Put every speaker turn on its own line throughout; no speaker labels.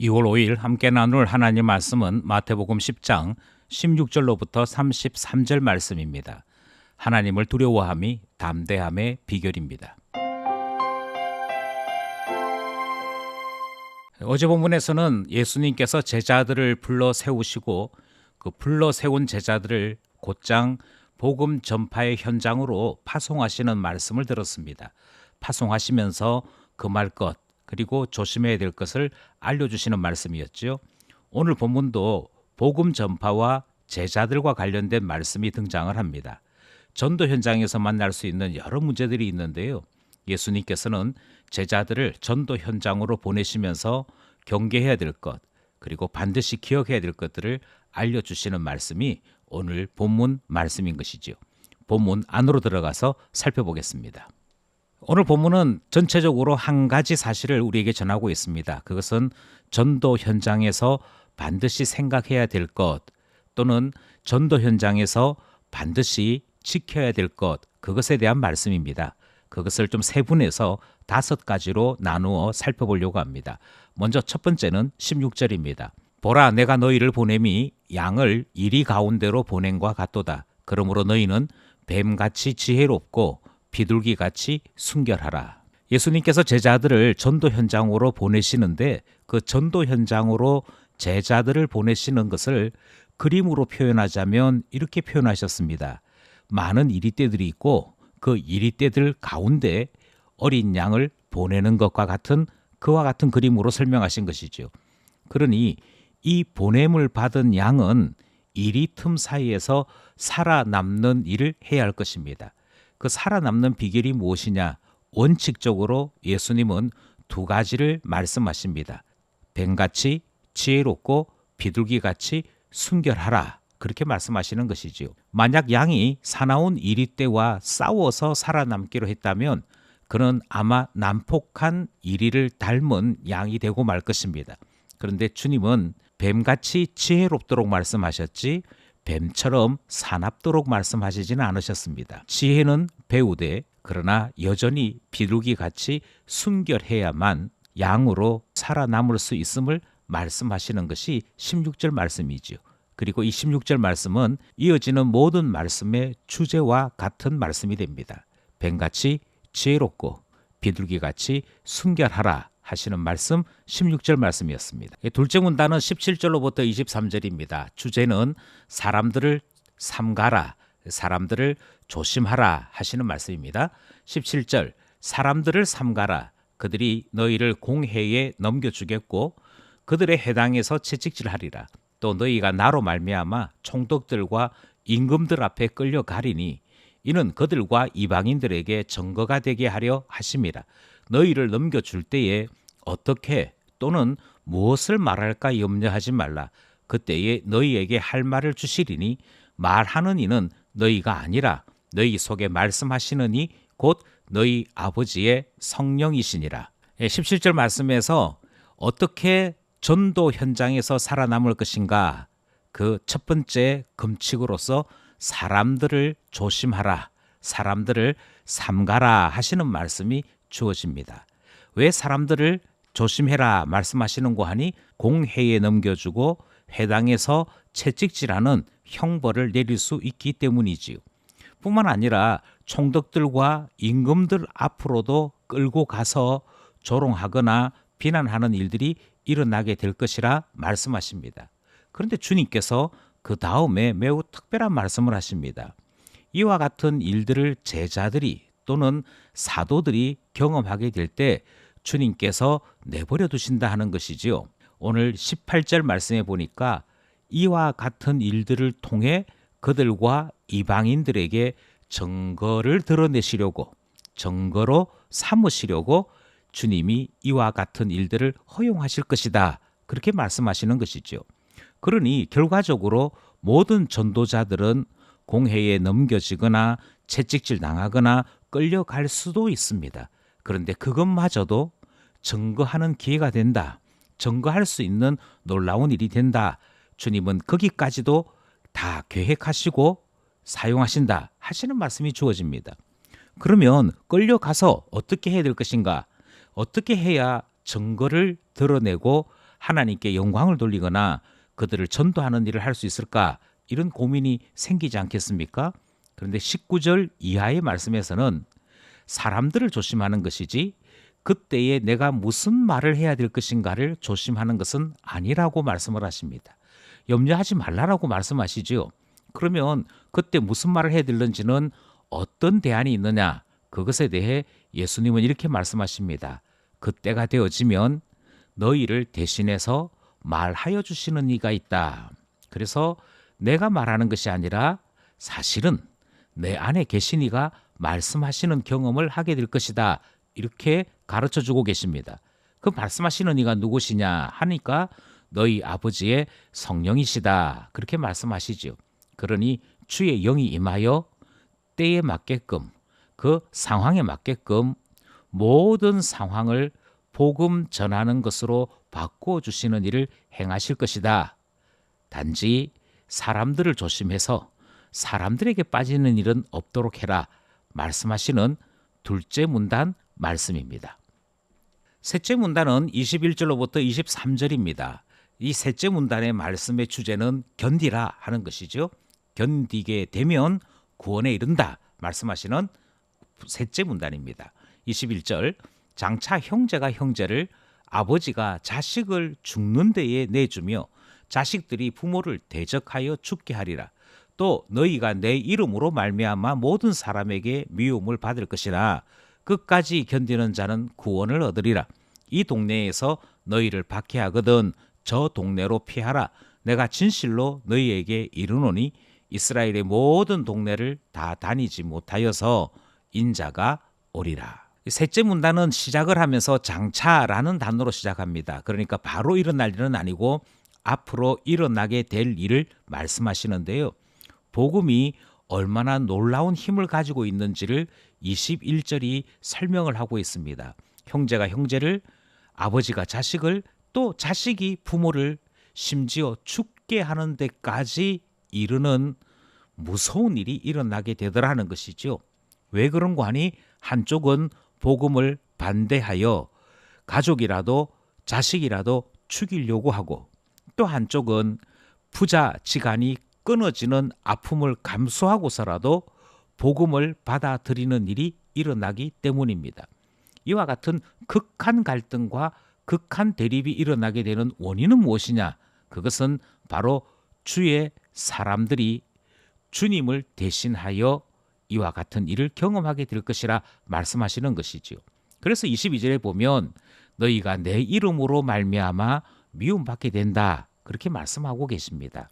2월 5일 함께 나눌 하나님 말씀은 마태복음 10장 16절로부터 33절 말씀입니다. 하나님을 두려워함이 담대함의 비결입니다. 어제 본문에서는 예수님께서 제자들을 불러 세우시고 그 불러 세운 제자들을 곧장 복음 전파의 현장으로 파송하시는 말씀을 들었습니다. 파송하시면서 금할 것 그리고 조심해야 될 것을 알려주시는 말씀이었죠. 오늘 본문도 복음 전파와 제자들과 관련된 말씀이 등장을 합니다. 전도 현장에서 만날 수 있는 여러 문제들이 있는데요. 예수님께서는 제자들을 전도 현장으로 보내시면서 경계해야 될 것, 그리고 반드시 기억해야 될 것들을 알려주시는 말씀이 오늘 본문 말씀인 것이지요. 본문 안으로 들어가서 살펴보겠습니다. 오늘 본문은 전체적으로 한 가지 사실을 우리에게 전하고 있습니다. 그것은 전도 현장에서 반드시 생각해야 될 것, 또는 전도 현장에서 반드시 지켜야 될 것, 그것에 대한 말씀입니다. 그것을 좀 세분해서 5가지로 나누어 살펴보려고 합니다. 먼저 첫 번째는 16절입니다. 보라, 내가 너희를 보냄이 양을 이리 가운데로 보냄과 같도다. 그러므로 너희는 뱀같이 지혜롭고 비둘기같이 순결하라. 예수님께서 제자들을 전도 현장으로 보내시는데 그 전도 현장으로 제자들을 보내시는 것을 그림으로 표현하자면 이렇게 표현하셨습니다. 많은 이리떼들이 있고 그 이리떼들 가운데 어린 양을 보내는 것과 같은 그와 같은 그림으로 설명하신 것이죠. 그러니 이 보냄을 받은 양은 이리 틈 사이에서 살아남는 일을 해야 할 것입니다. 그 살아남는 비결이 무엇이냐? 원칙적으로 예수님은 2가지를 말씀하십니다. 뱀같이 지혜롭고 비둘기같이 순결하라. 그렇게 말씀하시는 것이지요. 만약 양이 사나운 이리떼와 싸워서 살아남기로 했다면 그는 아마 난폭한 이리를 닮은 양이 되고 말 것입니다. 그런데 주님은 뱀같이 지혜롭도록 말씀하셨지 뱀처럼 사납도록 말씀하시지는 않으셨습니다. 지혜는 배우되 그러나 여전히 비둘기같이 순결해야만 양으로 살아남을 수 있음을 말씀하시는 것이 16절 말씀이지요. 그리고 이 16절 말씀은 이어지는 모든 말씀의 주제와 같은 말씀이 됩니다. 뱀같이 지혜롭고 비둘기같이 순결하라 하시는 말씀 16절 말씀이었습니다. 둘째 문단은 17절로부터 23절입니다. 주제는 사람들을 삼가라, 사람들을 조심하라 하시는 말씀입니다. 17절, 사람들을 삼가라. 그들이 너희를 공회에 넘겨주겠고 그들의 해당에서 채찍질하리라. 또 너희가 나로 말미암아 총독들과 임금들 앞에 끌려가리니 이는 그들과 이방인들에게 증거가 되게 하려 하심이라. 너희를 넘겨줄 때에 어떻게 또는 무엇을 말할까 염려하지 말라. 그때에 너희에게 할 말을 주시리니 말하는 이는 너희가 아니라 너희 속에 말씀하시는 이 곧 너희 아버지의 성령이시니라. 17절 말씀에서 어떻게 전도 현장에서 살아남을 것인가? 그 첫 번째 금칙으로서 사람들을 조심하라, 사람들을 삼가라 하시는 말씀이 주어집니다. 왜 사람들을 조심해라 말씀하시는고 하니 공회에 넘겨주고 회당에서 채찍질하는 형벌을 내릴 수 있기 때문이지요. 뿐만 아니라 총독들과 임금들 앞으로도 끌고 가서 조롱하거나 비난하는 일들이 일어나게 될 것이라 말씀하십니다. 그런데 주님께서 그 다음에 매우 특별한 말씀을 하십니다. 이와 같은 일들을 제자들이 또는 사도들이 경험하게 될 때 주님께서 내버려 두신다 하는 것이지요. 오늘 18절 말씀에 보니까 이와 같은 일들을 통해 그들과 이방인들에게 증거를 드러내시려고, 증거로 삼으시려고 주님이 이와 같은 일들을 허용하실 것이다. 그렇게 말씀하시는 것이죠. 그러니 결과적으로 모든 전도자들은 공회에 넘겨지거나 채찍질 당하거나 끌려갈 수도 있습니다. 그런데 그것마저도 증거하는 기회가 된다. 증거할 수 있는 놀라운 일이 된다. 주님은 거기까지도 다 계획하시고 사용하신다 하시는 말씀이 주어집니다. 그러면 끌려가서 어떻게 해야 될 것인가? 어떻게 해야 증거를 드러내고 하나님께 영광을 돌리거나 그들을 전도하는 일을 할 수 있을까? 이런 고민이 생기지 않겠습니까? 그런데 19절 이하의 말씀에서는 사람들을 조심하는 것이지 그때에 내가 무슨 말을 해야 될 것인가를 조심하는 것은 아니라고 말씀을 하십니다. 염려하지 말라라고 말씀하시죠. 그러면 그때 무슨 말을 해야 되는지는 어떤 대안이 있느냐? 그것에 대해 예수님은 이렇게 말씀하십니다. 그때가 되어지면 너희를 대신해서 말하여 주시는 이가 있다. 그래서 내가 말하는 것이 아니라 사실은 내 안에 계신 이가 말씀하시는 경험을 하게 될 것이다. 이렇게 가르쳐 주고 계십니다. 그 말씀하시는 이가 누구시냐 하니까 너희 아버지의 성령이시다. 그렇게 말씀하시죠. 그러니 주의 영이 임하여 때에 맞게끔 그 상황에 맞게끔 모든 상황을 복음 전하는 것으로 바꾸어 주시는 일을 행하실 것이다. 단지 사람들을 조심해서 사람들에게 빠지는 일은 없도록 해라. 말씀하시는 둘째 문단 말씀입니다. 셋째 문단은 21절로부터 23절입니다. 이 셋째 문단의 말씀의 주제는 견디라 하는 것이죠. 견디게 되면 구원에 이른다 말씀하시는 셋째 문단입니다. 21절 장차 형제가 형제를 아버지가 자식을 죽는 데에 내주며 자식들이 부모를 대적하여 죽게 하리라. 또 너희가 내 이름으로 말미암아 모든 사람에게 미움을 받을 것이나 끝까지 견디는 자는 구원을 얻으리라. 이 동네에서 너희를 박해하거든 저 동네로 피하라. 내가 진실로 너희에게 이르노니 이스라엘의 모든 동네를 다 다니지 못하여서 인자가 오리라. 셋째 문단은 시작을 하면서 장차라는 단어로 시작합니다. 그러니까 바로 일어날 일은 아니고 앞으로 일어나게 될 일을 말씀하시는데요. 복음이 얼마나 놀라운 힘을 가지고 있는지를 21절이 설명을 하고 있습니다. 형제가 형제를, 아버지가 자식을, 또 자식이 부모를 심지어 죽게 하는 데까지 이르는 무서운 일이 일어나게 되더라는 것이죠. 왜 그런가 하니 한쪽은 복음을 반대하여 가족이라도 자식이라도 죽이려고 하고 또 한쪽은 부자 지간이 끊어지는 아픔을 감수하고서라도 복음을 받아들이는 일이 일어나기 때문입니다. 이와 같은 극한 갈등과 극한 대립이 일어나게 되는 원인은 무엇이냐? 그것은 바로 주의 사람들이 주님을 대신하여 이와 같은 일을 경험하게 될 것이라 말씀하시는 것이지요. 그래서 22절에 보면 너희가 내 이름으로 말미암아 미움받게 된다. 그렇게 말씀하고 계십니다.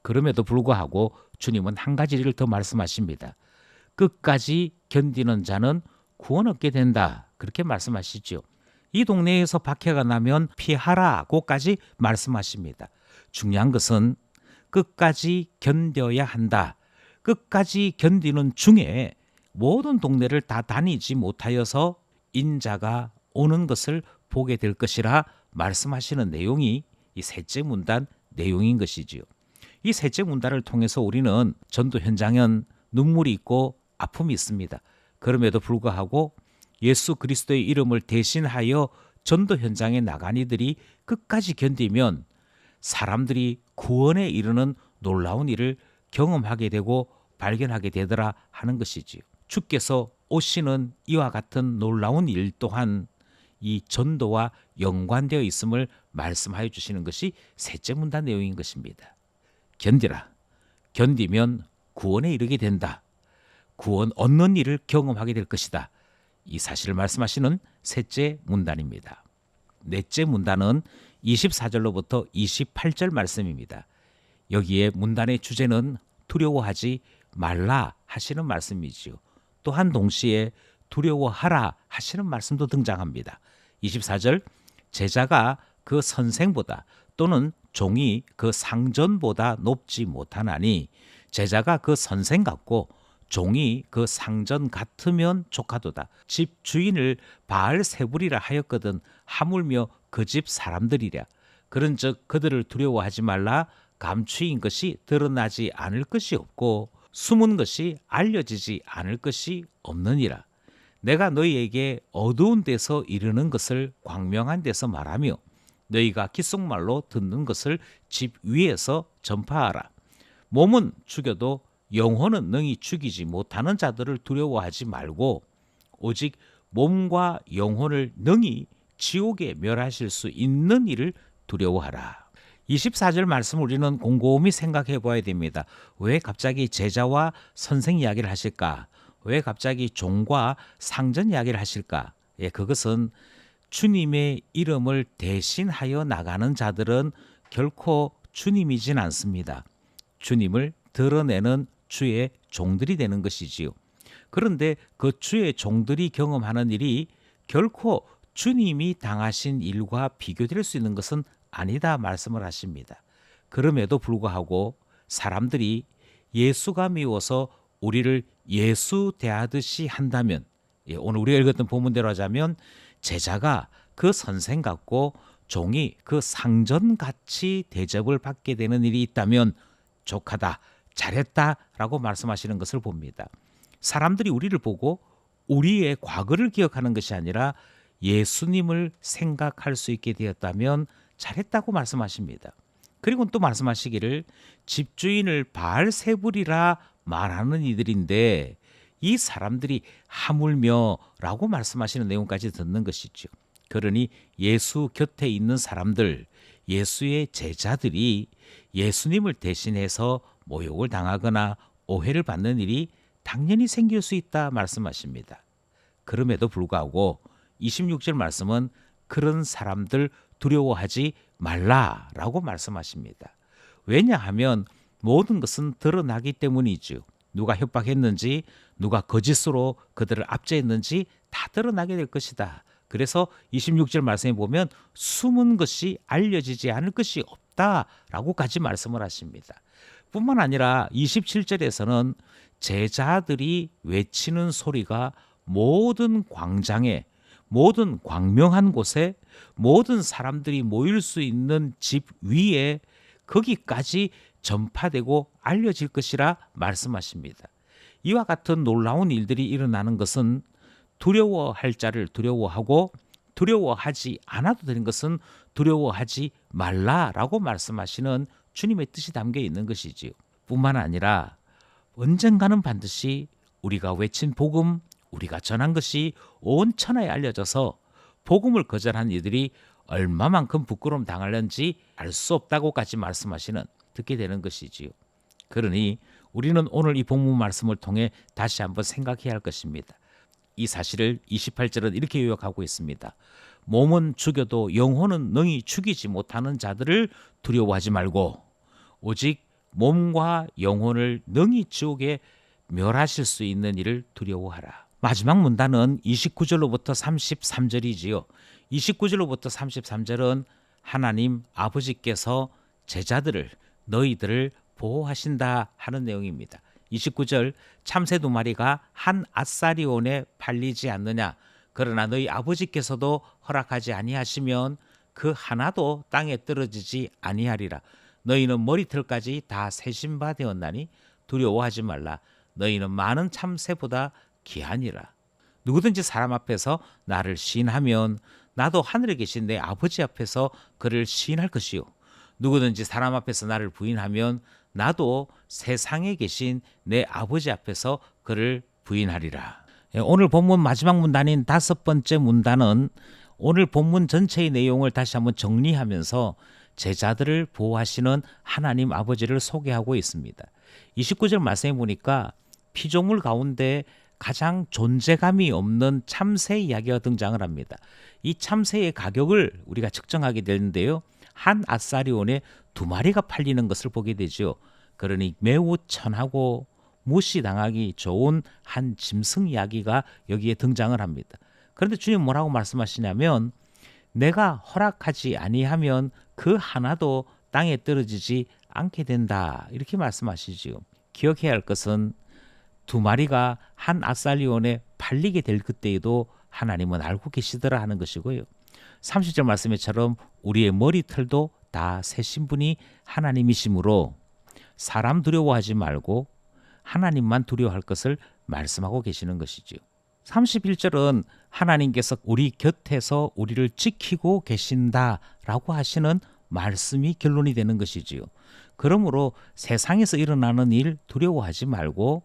그럼에도 불구하고 주님은 한 가지를 더 말씀하십니다. 끝까지 견디는 자는 구원 얻게 된다. 그렇게 말씀하시죠. 이 동네에서 박해가 나면 피하라고까지 말씀하십니다. 중요한 것은 끝까지 견뎌야 한다. 끝까지 견디는 중에 모든 동네를 다 다니지 못하여서 인자가 오는 것을 보게 될 것이라 말씀하시는 내용이 이 셋째 문단 내용인 것이지요. 이 셋째 문단을 통해서 우리는 전도 현장엔 눈물이 있고 아픔이 있습니다. 그럼에도 불구하고 예수 그리스도의 이름을 대신하여 전도 현장에 나간 이들이 끝까지 견디면 사람들이 구원에 이르는 놀라운 일을 경험하게 되고 발견하게 되더라 하는 것이지요. 주께서 오시는 이와 같은 놀라운 일 또한 이 전도와 연관되어 있음을 말씀하여 주시는 것이 셋째 문단 내용인 것입니다. 견디라. 견디면 구원에 이르게 된다. 구원 얻는 일을 경험하게 될 것이다. 이 사실을 말씀하시는 셋째 문단입니다. 넷째 문단은 24절로부터 28절 말씀입니다. 여기에 문단의 주제는 두려워하지 말라 하시는 말씀이지요. 또한 동시에 두려워하라 하시는 말씀도 등장합니다. 24절 제자가 그 선생보다 또는 종이 그 상전보다 높지 못하나니 제자가 그 선생 같고 종이 그 상전 같으면 족하도다. 집 주인을 바알세불이라 하였거든 하물며 그 집 사람들이랴. 그런즉 그들을 두려워하지 말라. 감추인 것이 드러나지 않을 것이 없고 숨은 것이 알려지지 않을 것이 없느니라. 내가 너희에게 어두운 데서 이르는 것을 광명한 데서 말하며 너희가 귓속말로 듣는 것을 집 위에서 전파하라. 몸은 죽여도 영혼은 능히 죽이지 못하는 자들을 두려워하지 말고 오직 몸과 영혼을 능히 지옥에 멸하실 수 있는 이를 두려워하라. 24절 말씀 우리는 곰곰이 생각해 봐야 됩니다. 왜 갑자기 제자와 선생 이야기를 하실까? 왜 갑자기 종과 상전 이야기를 하실까? 그것은 주님의 이름을 대신하여 나가는 자들은 결코 주님이진 않습니다. 주님을 드러내는 주의 종들이 되는 것이지요. 그런데 그 주의 종들이 경험하는 일이 결코 주님이 당하신 일과 비교될 수 있는 것은 아니다 말씀을 하십니다. 그럼에도 불구하고 사람들이 예수가 미워서 우리를 예수 대하듯이 한다면, 오늘 우리가 읽었던 본문대로 하자면 제자가 그 선생 같고 종이 그 상전같이 대접을 받게 되는 일이 있다면 족하다, 잘했다라고 말씀하시는 것을 봅니다. 사람들이 우리를 보고 우리의 과거를 기억하는 것이 아니라 예수님을 생각할 수 있게 되었다면 잘했다고 말씀하십니다. 그리고 또 말씀하시기를 집주인을 바알세불이라 말하는 이들인데 이 사람들이 하물며라고 말씀하시는 내용까지 듣는 것이죠. 그러니 예수 곁에 있는 사람들, 예수의 제자들이 예수님을 대신해서 모욕을 당하거나 오해를 받는 일이 당연히 생길 수 있다 말씀하십니다. 그럼에도 불구하고 26절 말씀은 그런 사람들 두려워하지 말라라고 말씀하십니다. 왜냐하면 모든 것은 드러나기 때문이죠. 누가 협박했는지, 누가 거짓으로 그들을 압제했는지 다 드러나게 될 것이다. 그래서 26절 말씀에 보면 숨은 것이 알려지지 않을 것이 없다라고까지 말씀을 하십니다. 뿐만 아니라 27절에서는 제자들이 외치는 소리가 모든 광장에, 모든 광명한 곳에, 모든 사람들이 모일 수 있는 집 위에 거기까지 전파되고 알려질 것이라 말씀하십니다. 이와 같은 놀라운 일들이 일어나는 것은 두려워할 자를 두려워하고 두려워하지 않아도 되는 것은 두려워하지 말라라고 말씀하시는 주님의 뜻이 담겨 있는 것이지요. 뿐만 아니라 언젠가는 반드시 우리가 외친 복음, 우리가 전한 것이 온 천하에 알려져서 복음을 거절한 이들이 얼마만큼 부끄러움 당하는지 알 수 없다고까지 말씀하시는, 듣게 되는 것이지요. 그러니 우리는 오늘 이 본문 말씀을 통해 다시 한번 생각해야 할 것입니다. 이 사실을 28절은 이렇게 요약하고 있습니다. 몸은 죽여도 영혼은 능히 죽이지 못하는 자들을 두려워하지 말고 오직 몸과 영혼을 능히 지옥에 멸하실 수 있는 이를 두려워하라. 마지막 문단은 29절로부터 33절이지요. 29절로부터 33절은 하나님 아버지께서 제자들을, 너희들을 보호하신다 하는 내용입니다. 29절, 참새 2마리가 한 아사리온에 팔리지 않느냐, 그러나 너희 아버지께서도 허락하지 아니하시면 그 하나도 땅에 떨어지지 아니하리라. 너희는 머리털까지 다 세신 바 되었나니 두려워하지 말라. 너희는 많은 참새보다 귀하니라. 누구든지 사람 앞에서 나를 시인하면 나도 하늘에 계신 내 아버지 앞에서 그를 시인할 것이요, 누구든지 사람 앞에서 나를 부인하면 나도 세상에 계신 내 아버지 앞에서 그를 부인하리라. 오늘 본문 마지막 문단인 5번째 문단은 오늘 본문 전체의 내용을 다시 한번 정리하면서 제자들을 보호하시는 하나님 아버지를 소개하고 있습니다. 29절 말씀해 보니까 피조물 가운데 가장 존재감이 없는 참새 이야기가 등장을 합니다. 이 참새의 가격을 우리가 측정하게 되는데요, 한 아사리온에 2마리가 팔리는 것을 보게 되죠. 그러니 매우 천하고 무시당하기 좋은 한 짐승 이야기가 여기에 등장을 합니다. 그런데 주님 뭐라고 말씀하시냐면 내가 허락하지 아니하면 그 하나도 땅에 떨어지지 않게 된다, 이렇게 말씀하시지요. 기억해야 할 것은 2마리가 한 아사리온에 팔리게 될 그때에도 하나님은 알고 계시더라 하는 것이고요. 30절 말씀에처럼 우리의 머리털도 다 세신 분이 하나님이시므로 사람 두려워하지 말고 하나님만 두려워할 것을 말씀하고 계시는 것이지요. 31절은 하나님께서 우리 곁에서 우리를 지키고 계신다라고 하시는 말씀이 결론이 되는 것이지요. 그러므로 세상에서 일어나는 일 두려워하지 말고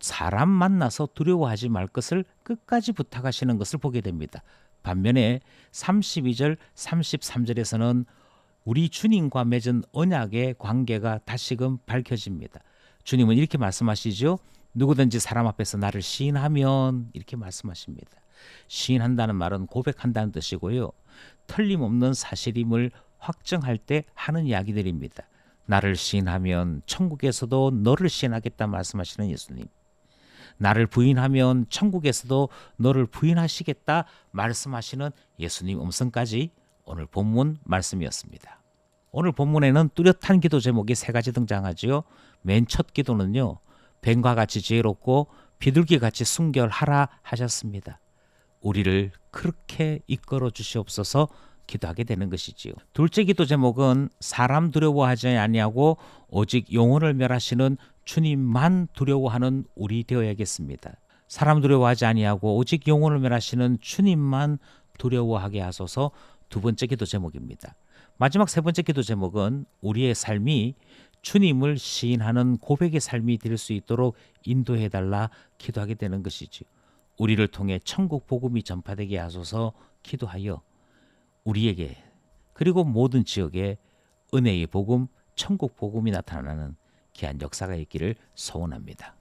사람 만나서 두려워하지 말 것을 끝까지 부탁하시는 것을 보게 됩니다. 반면에 32절, 33절에서는 우리 주님과 맺은 언약의 관계가 다시금 밝혀집니다. 주님은 이렇게 말씀하시죠. 누구든지 사람 앞에서 나를 시인하면, 이렇게 말씀하십니다. 시인한다는 말은 고백한다는 뜻이고요. 틀림없는 사실임을 확정할 때 하는 이야기들입니다. 나를 시인하면 천국에서도 너를 시인하겠다 말씀하시는 예수님. 나를 부인하면 천국에서도 너를 부인하시겠다 말씀하시는 예수님 음성까지 오늘 본문 말씀이었습니다. 오늘 본문에는 뚜렷한 기도 제목이 세 가지 등장하지요. 맨 첫 기도는요. 뱀과 같이 지혜롭고 비둘기같이 순결하라 하셨습니다. 우리를 그렇게 이끌어 주시옵소서 기도하게 되는 것이지요. 둘째 기도 제목은 사람 두려워하지 아니하고 오직 영혼을 멸하시는 주님만 두려워하는 우리 되어야겠습니다. 사람 두려워하지 아니하고 오직 영혼을 멸하시는 주님만 두려워하게 하소서 두 번째 기도 제목입니다. 마지막 세 번째 기도 제목은 우리의 삶이 주님을 시인하는 고백의 삶이 될 수 있도록 인도해달라 기도하게 되는 것이지요. 우리를 통해 천국 복음이 전파되게 하소서 기도하여 우리에게 그리고 모든 지역에 은혜의 복음, 천국 복음이 나타나는 귀한 역사가 있기를 소원합니다.